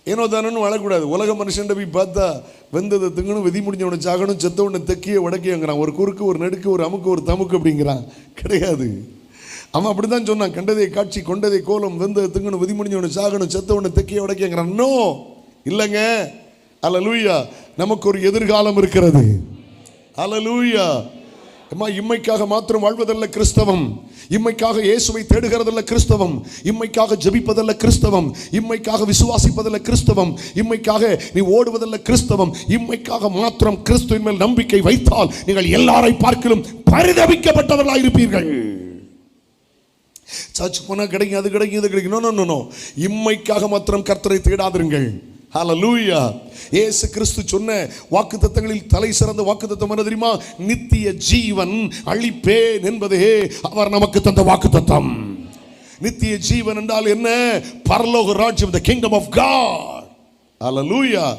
ஏனோ தானு வாழக்கூடாது. உலக மனுஷன் போய் பார்த்தா வெந்ததை திங்கணும், விதி முடிஞ்சவனை சாகணும், செத்தவனை தெக்கிய உடக்கியங்கிறான். ஒரு குறுக்கு, ஒரு நடுக்கு, ஒரு அமுக்கு, ஒரு தமுக்கு அப்படிங்கிறான். கிடையாது. அவன் அப்படிதான் சொன்னான். கண்டதை காட்சி, கொண்டதை கோலம், வெந்ததை திங்கணும், விதி முடிஞ்சவனை சாகணும், செத்தவனை தெக்கிய உடக்கியங்கிறான். நோ, இல்லைங்க. அல்லேலூயா. நமக்கு ஒரு எதிர்காலம் இருக்கிறது. அல்லேலூயா. இம்மைக்காக மாத்திரம் வாழ்வதல்ல கிறிஸ்தவம். இம்மைக்காக இயேசுவை தேடுகிறதல்ல கிறிஸ்தவம். இம்மைக்காக ஜெபிப்பதல்ல கிறிஸ்தவம். இம்மைக்காக விசுவாசிப்பதல்ல கிறிஸ்தவம். இம்மைக்காக நீ ஓடுவதல்ல கிறிஸ்தவம். இம்மைக்காக மாத்திரம் கிறிஸ்துவின் மேல் நம்பிக்கை வைத்தால் நீங்கள் எல்லாரை பார்க்கலும் பரிதபிக்கப்பட்டவர்களாக இருப்பீர்கள். சர்ச் போனா கிடைக்கும், அது கிடைக்கும், இது கிடைக்கும். No no no. இம்மைக்காக மாத்திரம் கர்த்தரை தேடாதிருங்கள். ஹல்லேலூயா. இயேசு கிறிஸ்து சொன்ன வாக்குத்தத்தங்களில் தலை சிறந்த வாக்குத்தத்தம் என்ன தெரியுமா? நித்திய ஜீவன் அளிப்பேன் என்பதே அவர் நமக்கு தந்த வாக்குத்தத்தம். நித்திய ஜீவன் என்றால் என்ன? பரலோக ராஜ்யம், the kingdom of God. Hallelujah.